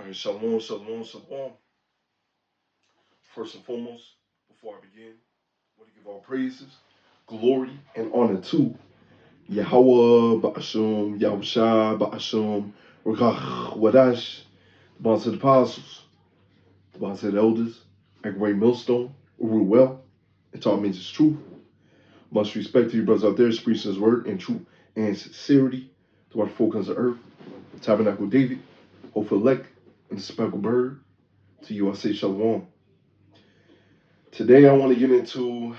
All right, shalom, shalom, shalom. First and foremost, before I begin, I want to give all praises, glory, and honor to Yahweh, Ba'ashum, Yahushua, Ba'ashum, Rakach, Wadash, the bonds of the apostles, the bonds of the elders, Agaway Millstone, Uruel, and taught me it's truth. Much respect to you brothers out there, preaching his word in truth and sincerity to our folk on the earth, Tabernacle David, Hope Elect, and the speckled bird. To you I say shalom. Today I want to get into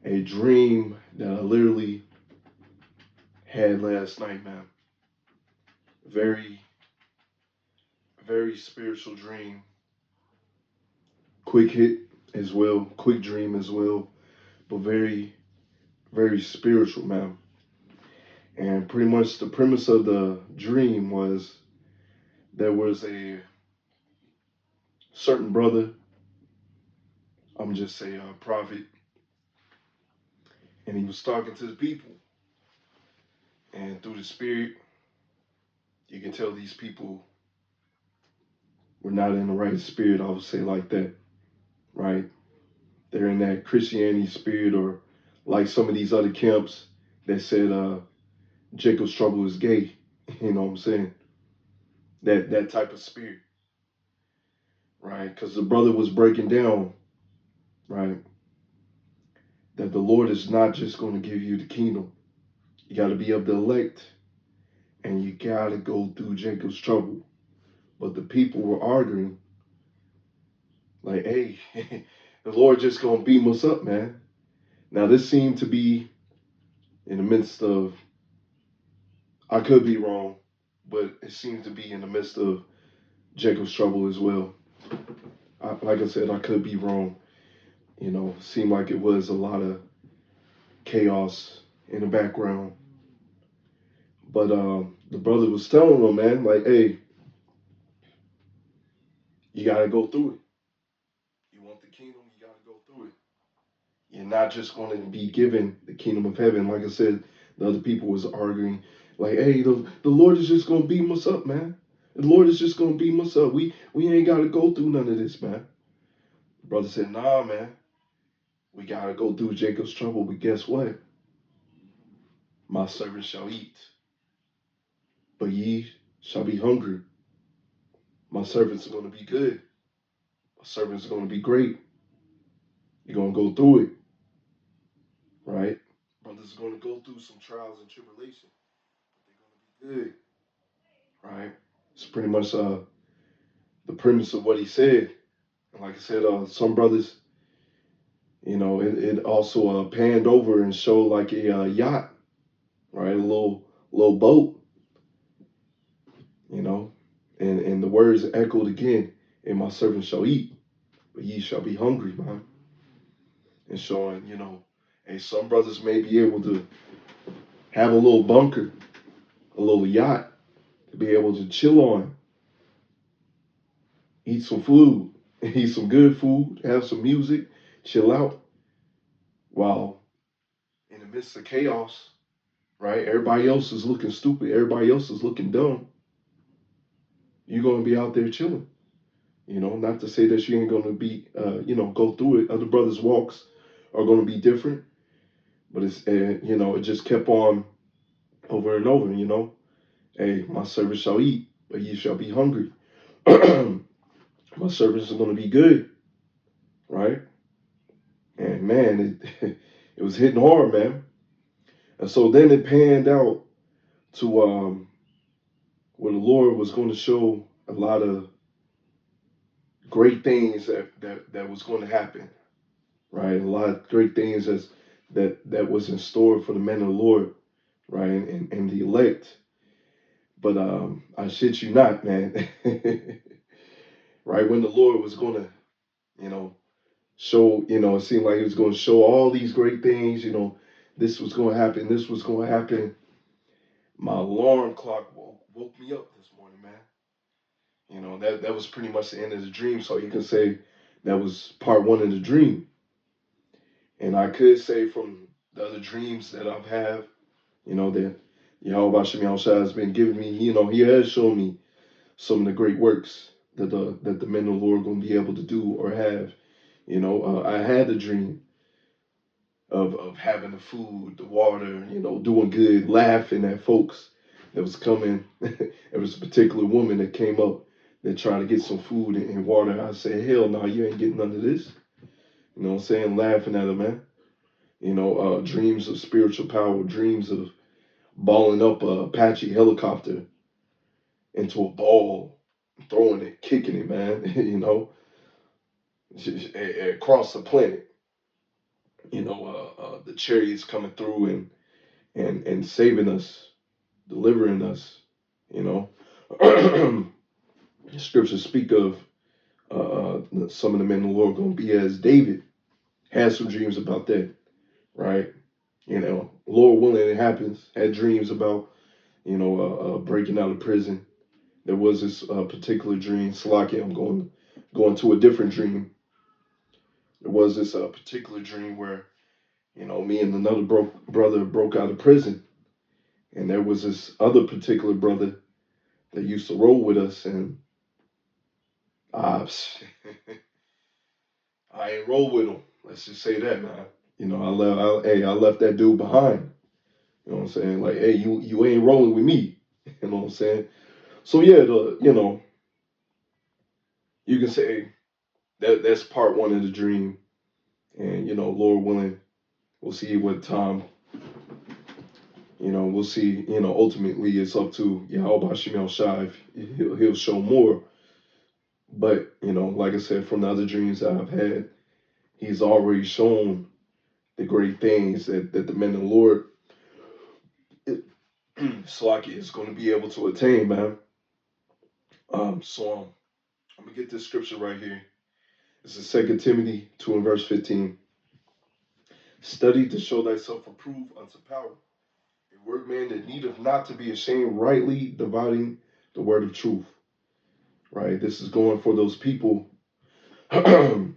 a dream that I literally had last night, man. Very, very spiritual dream. Quick hit as well, quick dream as well, but very, very spiritual, man. And pretty much the premise of the dream was there was a certain brother, I'm just say a prophet, and he was talking to the people. And through the spirit, you can tell these people were not in the right spirit, I would say like that, right? They're in that Christianity spirit, or like some of these other camps that said Jacob's trouble is gay. You know what I'm saying? That type of spirit, right? Because the brother was breaking down, right, that the Lord is not just going to give you the kingdom. You got to be of the elect, and you got to go through Jacob's trouble. But the people were arguing, like, hey, the Lord just going to beam us up, man. Now, this seemed to be in the midst of, I could be wrong, but it seems to be in the midst of Jacob's trouble as well. Like I said, I could be wrong. You know, seemed like it was a lot of chaos in the background. But the brother was telling him, man, like, hey, you got to go through it. You want the kingdom, you got to go through it. You're not just going to be given the kingdom of heaven. Like I said, the other people was arguing, like, hey, the Lord is just going to beam us up, man. The Lord is just going to beam us up. We ain't got to go through none of this, man. The brother said, nah, man. We got to go through Jacob's trouble. But guess what? My servants shall eat, but ye shall be hungry. My servants are going to be good. My servants are going to be great. You're going to go through it, right? Brothers are going to go through some trials and tribulation, but they're going to be good, right? It's pretty much the premise of what he said. And like I said, some brothers, you know, it also panned over and showed like a yacht, right? A little boat, you know, and the words echoed again, and my servants shall eat, but ye shall be hungry, man. And showing, you know, hey, some brothers may be able to have a little bunker, a little yacht to be able to chill on, eat some food, eat some good food, have some music, chill out, while in the midst of chaos, right? Everybody else is looking stupid, everybody else is looking dumb. You're gonna be out there chilling. You know, not to say that you ain't gonna be, you know, go through it. Other brothers' walks are gonna be different, but it's, you know, it just kept on over and over. You know, hey, my servants shall eat, but ye shall be hungry. My servants are gonna be good, right? And man, it was hitting hard, man. And so then it panned out to where the Lord was going to show a lot of great things that was going to happen, right? A lot of great things that was in store for the men of the Lord, right, and the elect. But I shit you not, man. Right when the Lord was going to, you know, show, you know, it seemed like he was going to show all these great things, you know, this was going to happen, this was going to happen. My alarm clock woke me up this morning, man. You know, that was pretty much the end of the dream. So you can say that was part one of the dream. And I could say from the other dreams that I've had, you know, that Yahweh Shem Yahushua has been giving me, you know, he has shown me some of the great works that the men of the Lord are going to be able to do or have. I had a dream of having the food, the water, doing good, laughing at folks that was coming. There was a particular woman that came up that tried to get some food and water. I said, hell no, you ain't getting none of this. You know what I'm saying? Laughing at her, man. Dreams of spiritual power, dreams of balling up a Apache helicopter into a ball, throwing it, kicking it, man. Across the planet. The chariots coming through and saving us, delivering us. You know, the scriptures speak of some of the men of the Lord going to be as David had some dreams about that, right? Lord willing, it happens. Had dreams about breaking out of prison. There was this particular dream. Slaki, I'm going to a different dream. There was this particular dream where me and another brother broke out of prison, and there was this other particular brother that used to roll with us, and I, I ain't roll with him. Let's just say that, man. I left that dude behind. You know what I'm saying? Like, hey, you ain't rolling with me. You know what I'm saying? So yeah, you can say that's part one of the dream, and Lord willing, we'll see what time. We'll see. Ultimately, it's up to Yahweh Shemel Shai. He'll show more. But like I said, from the other dreams that I've had, He's already shown the great things that the men of the Lord, Slaki, is going to be able to attain, man. So I'm gonna get this scripture right here. This is 2 Timothy 2 and verse 15. Study to show thyself approved unto power, a workman that needeth not to be ashamed, rightly dividing the word of truth. Right? This is going for those people that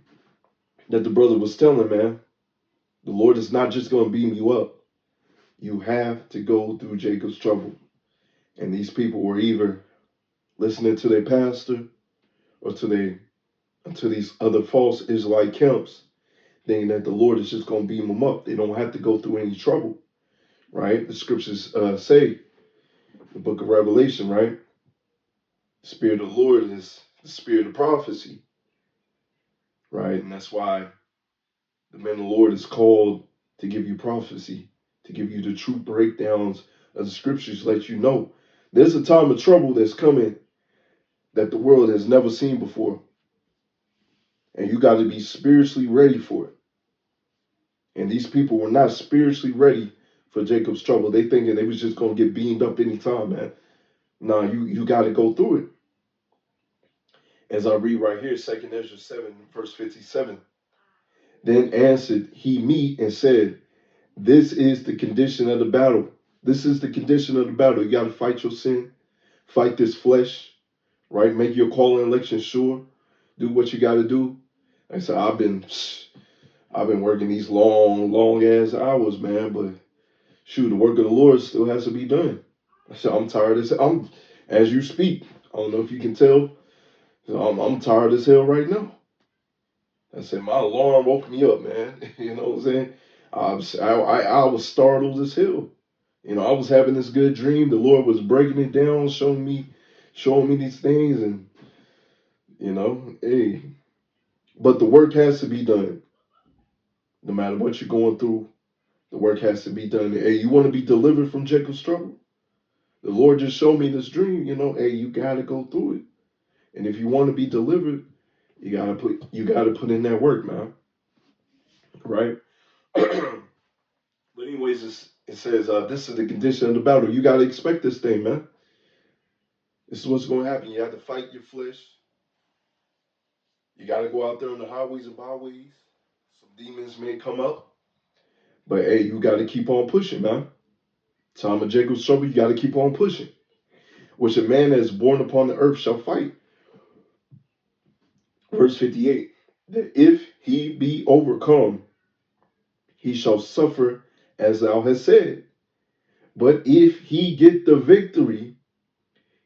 the brother was telling, man. The Lord is not just going to beam you up. You have to go through Jacob's trouble. And these people were either listening to their pastor or to these other false Israelite camps, thinking that the Lord is just going to beam them up. They don't have to go through any trouble, right? The scriptures say, the book of Revelation, right? The Spirit of the Lord is the spirit of prophecy, right? And that's why the man of the Lord is called to give you prophecy, to give you the true breakdowns of the scriptures, let you know there's a time of trouble that's coming that the world has never seen before. And you got to be spiritually ready for it. And these people were not spiritually ready for Jacob's trouble. They thinking they was just going to get beamed up anytime, man. Nah, you got to go through it. As I read right here, 2 Ezra 7, verse 57. Then answered he me and said, this is the condition of the battle. This is the condition of the battle. You got to fight your sin, fight this flesh, right? Make your call and election sure. Do what you got to do. I said, I've been working these long ass hours, man. But shoot, the work of the Lord still has to be done. I said, I'm tired as you speak. I don't know if you can tell. I'm tired as hell right now. I said, my alarm woke me up, man. You know what I'm saying? I was startled as hell. I was having this good dream. The Lord was breaking it down, showing me these things, and hey. But the work has to be done. No matter what you're going through, the work has to be done. Hey, you want to be delivered from Jacob's trouble? The Lord just showed me this dream. Hey, you gotta go through it. And if you want to be delivered, you gotta put in that work, man. Right? But anyways, it says this is the condition of the battle. You gotta expect this thing, man. This is what's gonna happen. You have to fight your flesh. You gotta go out there on the highways and byways. Some demons may come up, but hey, you gotta keep on pushing, man. Time of Jacob's trouble, you gotta keep on pushing. Which a man that is born upon the earth shall fight. Verse 58. That if he be overcome, he shall suffer as thou hast said. But if he get the victory,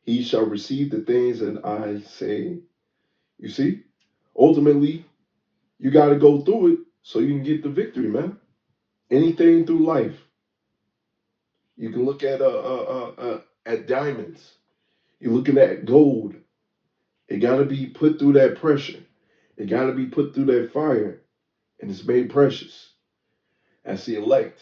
he shall receive the things that I say. You see? Ultimately, you got to go through it so you can get the victory, man. Anything through life. You can look at diamonds. You're looking at gold. It got to be put through that pressure. It got to be put through that fire, and it's made precious. That's the elect.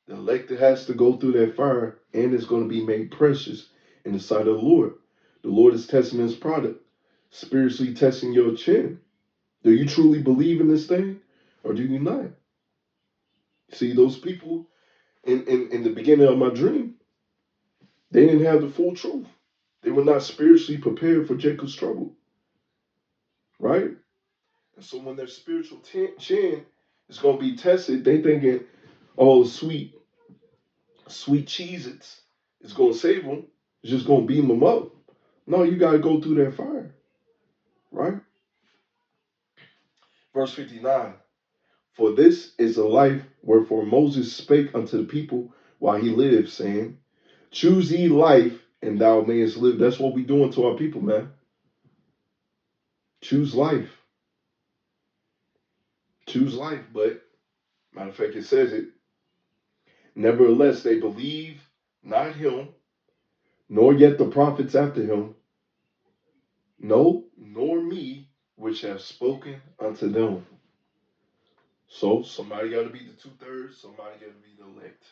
The elected has to go through that fire, and it's going to be made precious in the sight of the Lord. The Lord is testing his product, spiritually testing your chin. Do you truly believe in this thing, or do you not? See, those people in the beginning of my dream, they didn't have the full truth. They were not spiritually prepared for Jacob's trouble, right? And so when their spiritual chin is going to be tested, they thinking, oh, sweet Cheez-Its is going to save them. It's just going to beam them up. No, you got to go through that fire, right? Verse 59. For this is a life wherefore Moses spake unto the people while he lived, saying, choose ye life, and thou mayest live. That's what we doing to our people, man. Choose life. Choose life. But, matter of fact, it says it. Nevertheless, they believe not him, nor yet the prophets after him, no, nor me, which have spoken unto them. So, somebody got to be the 2/3, somebody got to be the elect.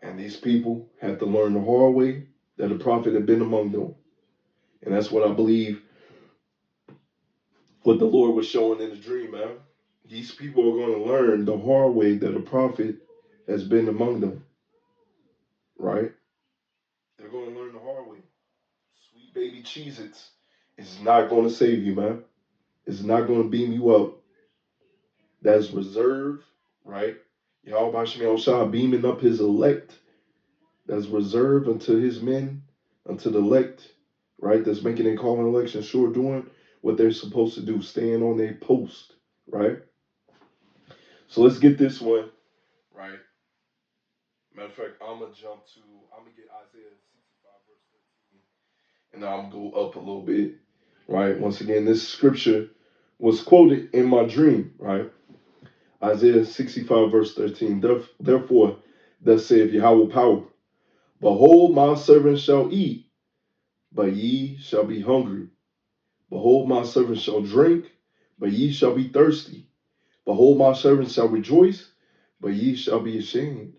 And these people had to learn the hard way that a prophet had been among them. And that's what I believe what the Lord was showing in the dream, man. These people are going to learn the hard way that a prophet has been among them, right? They're going to learn the hard way. Sweet baby Cheez-Its is not going to save you, man. It's not going to beam you up. That's reserved, right? Yahweh Shemel Shah beaming up his elect. That's reserved unto his men, unto the elect, right? That's making a call and election sure, doing what they're supposed to do, staying on their post, right? So let's get this one, right? Matter of fact, I'm gonna get Isaiah 65 verse 13, and I'm gonna go up a little bit, right? Once again, this scripture was quoted in my dream, right? Isaiah 65 verse 13. Therefore, thus saith Yahweh power, behold, my servants shall eat, but ye shall be hungry. Behold, my servants shall drink, but ye shall be thirsty. Behold, my servants shall rejoice, but ye shall be ashamed.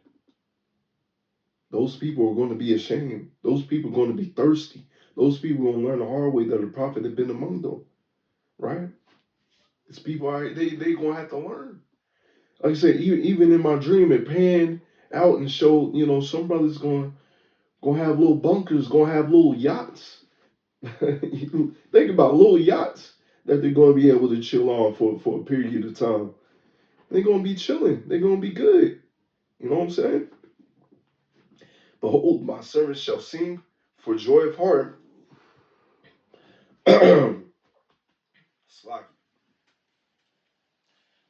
Those people are going to be ashamed. Those people are going to be thirsty. Those people are going to learn the hard way that the prophet had been among them, right? These people are they going to have to learn. Like I said, even in my dream, it panned out and showed, some brothers gonna have little bunkers, gonna have little yachts. You think about little yachts that they're gonna be able to chill on for a period of time. They're gonna be chilling. They're gonna be good. You know what I'm saying? Behold, my servants shall sing for joy of heart. Slack.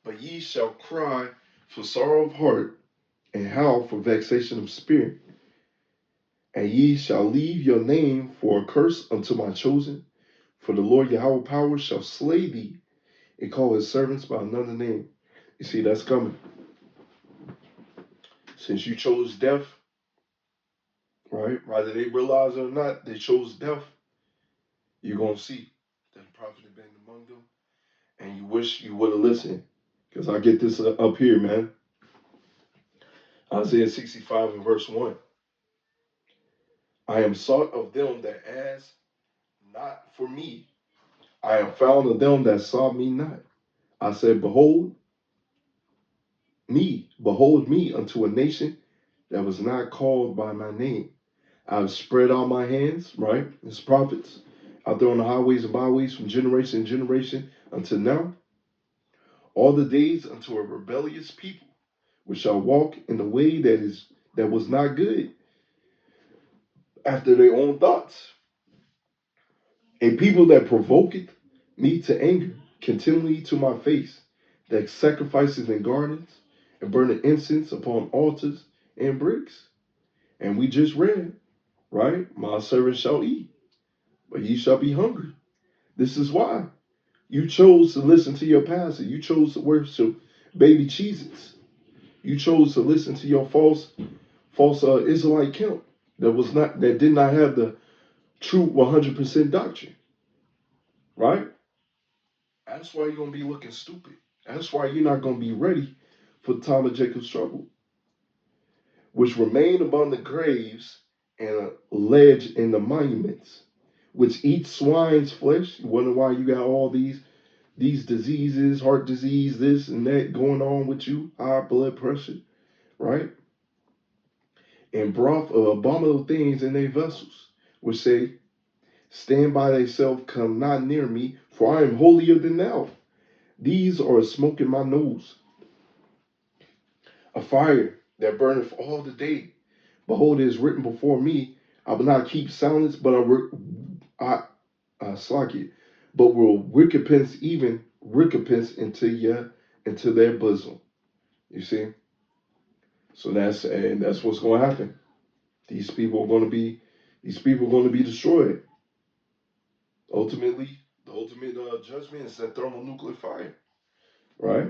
But ye shall cry for sorrow of heart, and howl for vexation of spirit. And ye shall leave your name for a curse unto my chosen. For the Lord Yahweh power shall slay thee, and call his servants by another name. You see, that's coming. Since you chose death, right? Whether they realize it or not, they chose death. You're going to see that the prophet had been among them. And you wish you would have listened. Because I get this up here, man. Isaiah 65 and verse 1. I am sought of them that ask not for me. I am found of them that saw me not. I said, behold me unto a nation that was not called by my name. I've spread out my hands, right? As prophets, out there on the highways and byways from generation to generation until now. All the days unto a rebellious people, which shall walk in the way that was not good, after their own thoughts. A people that provoketh me to anger continually to my face, that sacrifices in gardens and burning incense upon altars and bricks. And we just read, right? My servant shall eat, but ye shall be hungry. This is why you chose to listen to your pastor. You chose to worship baby cheeses. You chose to listen to your false Israelite camp that did not have the true 100% doctrine, right? That's why you're gonna be looking stupid. That's why you're not gonna be ready for the time of Jacob's trouble, which remain among the graves and alleged in the monuments, which eat swine's flesh. You wonder why you got all these diseases, heart disease, this and that going on with you, high blood pressure, right? And broth of abominable things in their vessels, which say, stand by thyself, come not near me, for I am holier than thou. These are a smoke in my nose, a fire that burneth all the day. Behold, it is written before me, I will not keep silence, but I slack it, but will recompense even recompense into their bosom. You see? So that's what's going to happen. These people are going to be destroyed. Ultimately, the ultimate judgment is that thermonuclear fire, right?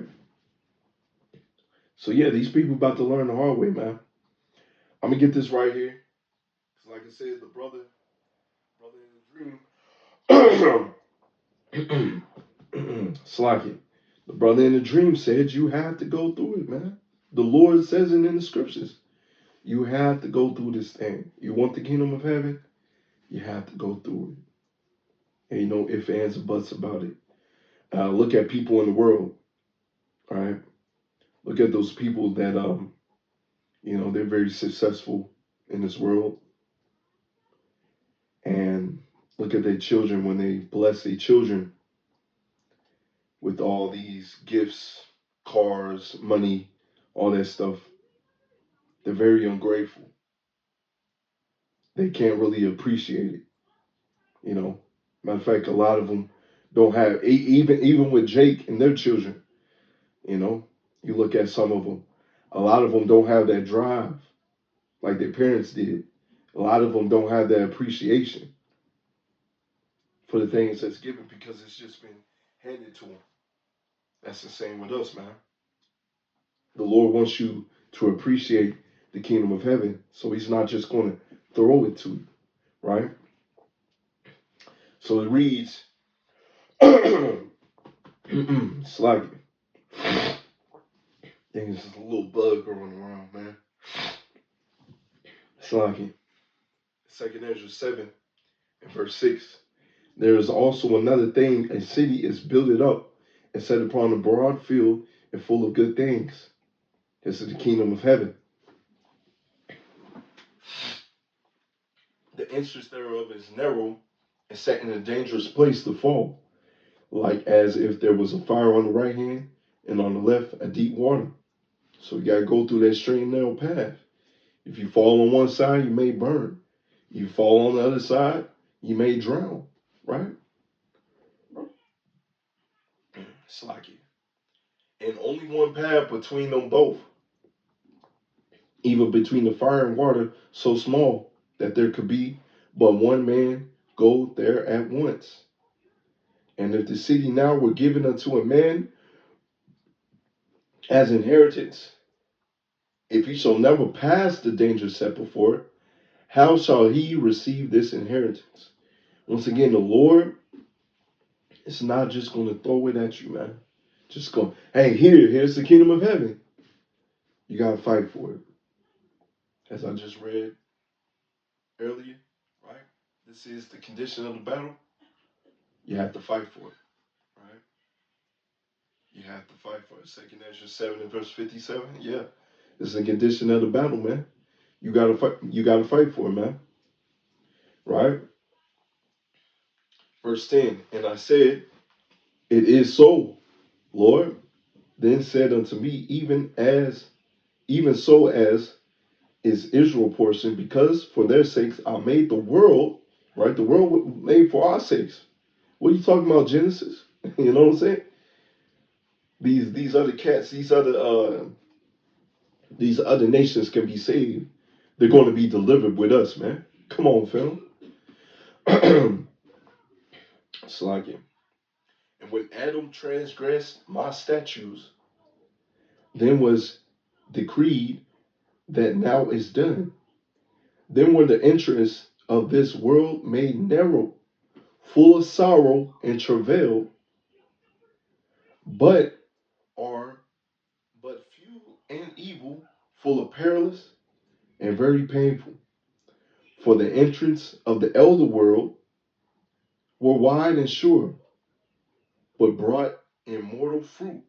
So yeah, these people about to learn the hard way, man. I'm gonna get this right here, cause like I said, the brother in the dream, Slacky, the brother in the dream said you have to go through it, man. The Lord says it in the scriptures. You have to go through this thing. You want the kingdom of heaven? You have to go through it. Ain't no ifs, ands, or buts about it. Look at people in the world, all right? Look at those people that they're very successful in this world, and look at their children when they bless their children with all these gifts, cars, money, all that stuff. They're very ungrateful. They can't really appreciate it. You know, matter of fact, a lot of them don't have even with Jake and their children. You know, you look at some of them. A lot of them don't have that drive like their parents did. A lot of them don't have that appreciation for the things that's given because it's just been handed to them. That's the same with us, man. The Lord wants you to appreciate the kingdom of heaven, so He's not just going to throw it to you, right? So it reads, it's like, I think it's just a little bug going around, man. It's like 2nd Ezra 7 and verse 6. There is also another thing, a city is builded up and set upon a broad field and full of good things. This is the kingdom of heaven. The entrance thereof is narrow and set in a dangerous place to fall, like as if there was a fire on the right hand and on the left a deep water. So you gotta go through that straight and narrow path. If you fall on one side, you may burn. You fall on the other side, you may drown. Right? It's like it. And only one path between them both, even between the fire and water, so small that there could be but one man go there at once. And if the city now were given unto a man as inheritance, if he shall never pass the danger set before it, how shall he receive this inheritance? Once again, the Lord is not just going to throw it at you, man. Just go, hey, here's the kingdom of heaven. You got to fight for it. As I just read earlier, right? This is the condition of the battle. You have to fight for it, right? You have to fight for it. 2nd Ezra 7 and verse 57. Yeah, this is the condition of the battle, man. You gotta fight. You gotta fight for it, man. Right? Verse 10. And I said, it is so, Lord. Then said unto me, even so as is Israel portion, because for their sakes I made the world, right? The world was made for our sakes. What are you talking about, Genesis? You know what I'm saying? These other cats, these other nations can be saved. They're going to be delivered with us, man. Come on, film. It's like it. And when Adam transgressed my statutes, then was decreed that now is done. Then were the interests of this world made narrow, full of sorrow and travail, but are but few and evil, full of perilous and very painful. For the entrance of the elder world were wide and sure, but brought immortal fruit.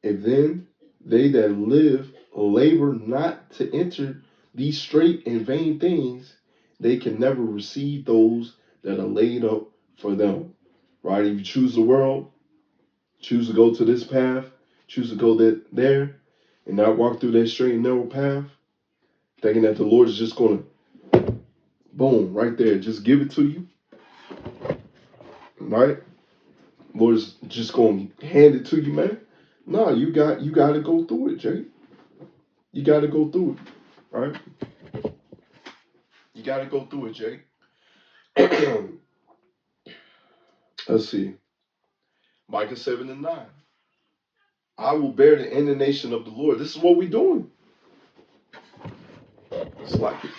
If then they that live labor not to enter these straight and vain things, they can never receive those that are laid up for them. Right? If you choose the world, choose to go to this path, choose to go there, and not walk through that straight and narrow path, thinking that the Lord is just gonna boom right there, just give it to you, right? Lord's just gonna hand it to you, man. No, you got to go through it, Jay. You got to go through it, right? You got to go through it, Jay. Let's see, Micah 7:9. I will bear the indignation of the Lord. This is what we're doing. It's like it.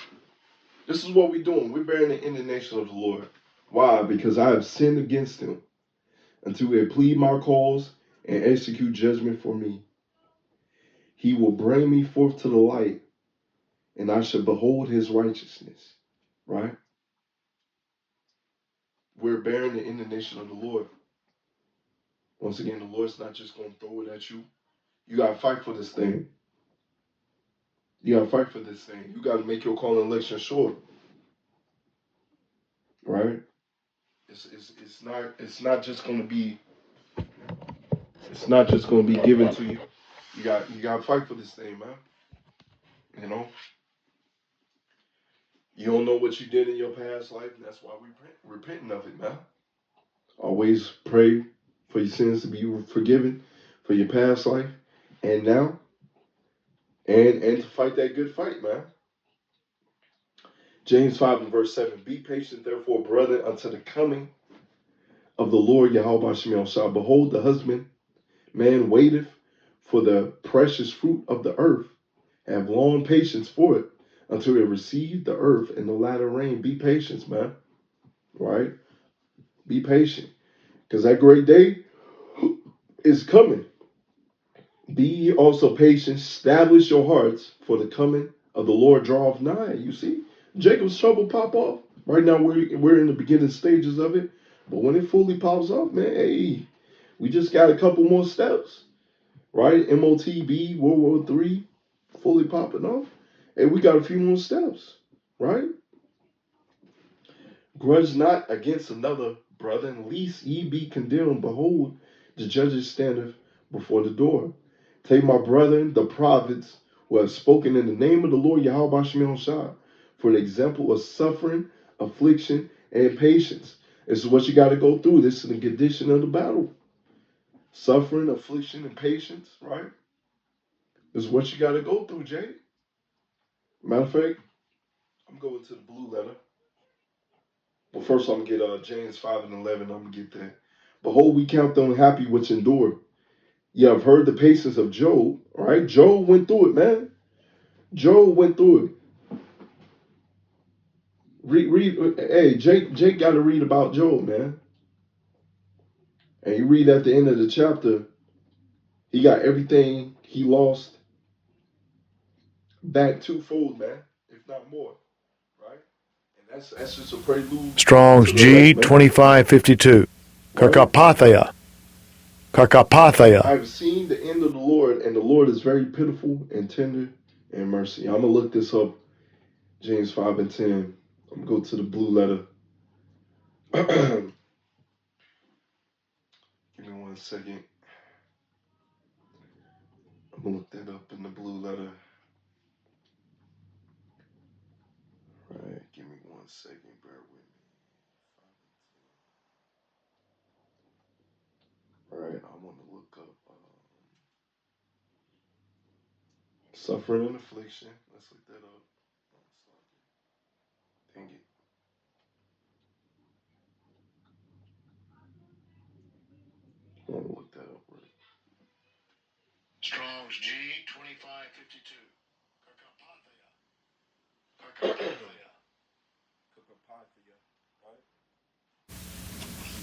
This is what we're doing. We're bearing the indignation of the Lord. Why? Because I have sinned against him until he plead my cause and execute judgment for me. He will bring me forth to the light, and I shall behold his righteousness. Right? We're bearing the indignation of the Lord. Once again, the Lord's not just going to throw it at you. You got to fight for this thing. You got to fight for this thing. You got to make your call and election sure. Right? It's not just going to be given to you. You got to fight for this thing, man. You know, you don't know what you did in your past life, and that's why we're repenting of it, man. Always pray for your sins to be forgiven for your past life and now, and to fight that good fight, man. James 5 and verse 7. Be patient, therefore, brother, unto the coming of the Lord Yahweh Shemel Shah. Behold, the husband man waiteth for the precious fruit of the earth. Have long patience for it until it receive the earth and the latter rain. Be patient, man. Right? Be patient. Because that great day is coming. Be ye also patient, establish your hearts, for the coming of the Lord draweth nigh. You see, Jacob's trouble pop off. Right now, we're in the beginning stages of it, but when it fully pops off, man, hey, we just got a couple more steps, right? MOTB, World War III, fully popping off, and we got a few more steps, right? Grudge not against another brother, and lest ye be condemned. Behold, the judges standeth before the door. Take my brethren, the prophets, who have spoken in the name of the Lord Yahweh Shemel Shah, for an example of suffering, affliction, and patience. This is what you got to go through. This is the condition of the battle. Suffering, affliction, and patience, right? This is what you got to go through, Jay. Matter of fact, I'm going to the blue letter. But first, I'm going to get James 5 and 11. I'm going to get that. Behold, we count them happy which endure. You have heard the patience of Job, right? Job went through it, man. Job went through it. Hey, Jake got to read about Job, man. And you read at the end of the chapter, he got everything he lost back twofold, man, if not more, right? And that's just a prelude Strong's to the elect, G man, 2552. right? Karkapathia. Karkapathia. I've seen the end of the Lord, and the Lord is very pitiful and tender and mercy. I'm gonna look this up, James 5 and 10. I'm gonna go to the blue letter. Give me 1 second. I'm gonna look that up in the blue letter. Right, give me 1 second. Bear with me. All right, I want to look up suffering and affliction. Let's look that up. Can't get. I want to look that up. Right? Strong's G 2552.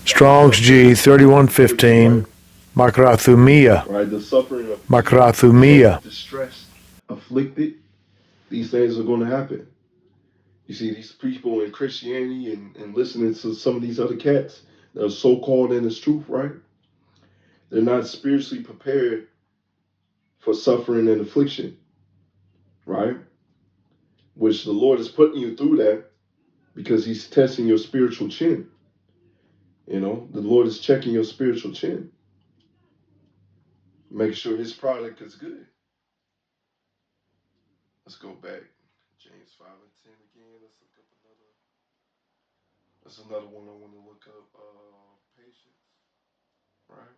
Strong's G 3115. Makrathumia. Right, the suffering of Makrathumia. distressed, afflicted. These things are going to happen. You see, these people in Christianity and listening to some of these other cats that are so called in this truth, right? They're not spiritually prepared for suffering and affliction, right? Which the Lord is putting you through that because He's testing your spiritual chin. You know, the Lord is checking your spiritual chin, making sure His product is good. Let's go back. James 5 and 10 again. Let's look up another. That's another one I want to look up. Patience, right?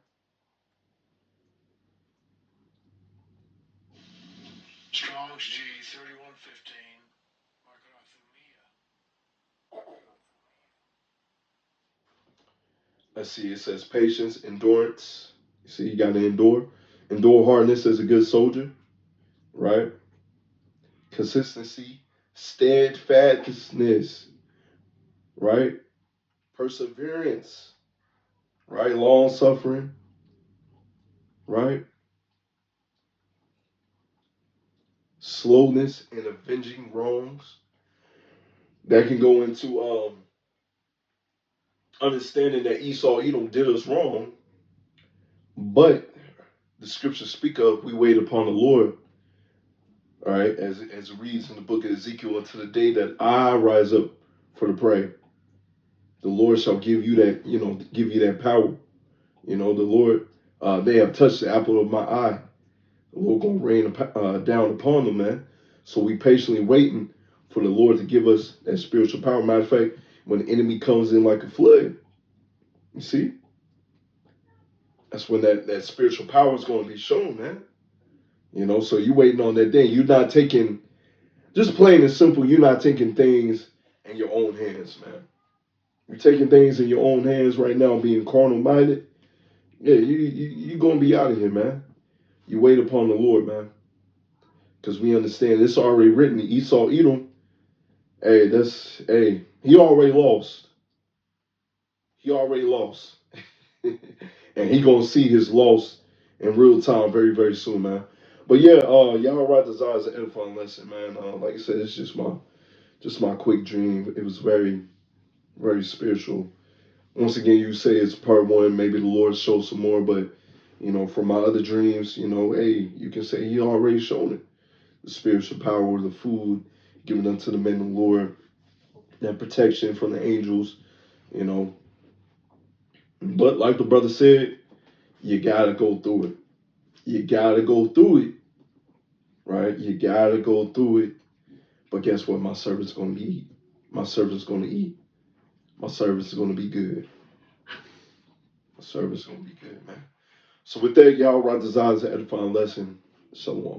Strong's G 3115. Let's see. It says patience, endurance. You see, you got to endure. Endure hardness as a good soldier, right? Consistency, steadfastness, right? Perseverance, right? Long suffering, right? Slowness in avenging wrongs. That can go into understanding that Esau, Edom did us wrong, but the scriptures speak of we wait upon the Lord, all right, as it reads in the book of Ezekiel, until the day that I rise up for the prey. The Lord shall give you that, give you that power. The Lord, they have touched the apple of my eye. The Lord gonna rain down upon them, man. So we patiently waiting for the Lord to give us that spiritual power. Matter of fact, when the enemy comes in like a flood, you see, that's when that spiritual power is going to be shown, man. So you waiting on that day. You're not taking, just plain and simple, you're not taking things in your own hands, man. You're taking things in your own hands right now, being carnal minded. Yeah, you're going to be out of here, man. You wait upon the Lord, man. Because we understand it's already written. Esau, Edom, he already lost. He already lost. And he gonna see his loss in real time very, very soon, man. But yeah, y'all right desires an edifying lesson, man. Like I said, it's just my quick dream. It was very, very spiritual. Once again, you say it's part one. Maybe the Lord shows some more, but from my other dreams, hey, you can say He already shown it. The spiritual power, the food given unto the men of the Lord, that protection from the angels, you know. But like the brother said, you gotta go through it. You gotta go through it, right? You gotta go through it. But guess what? My servant's gonna eat. My servant's gonna eat. My servant's gonna be good. My servant's gonna be good, man. So with that, y'all, right desires an edifying lesson. Shalom.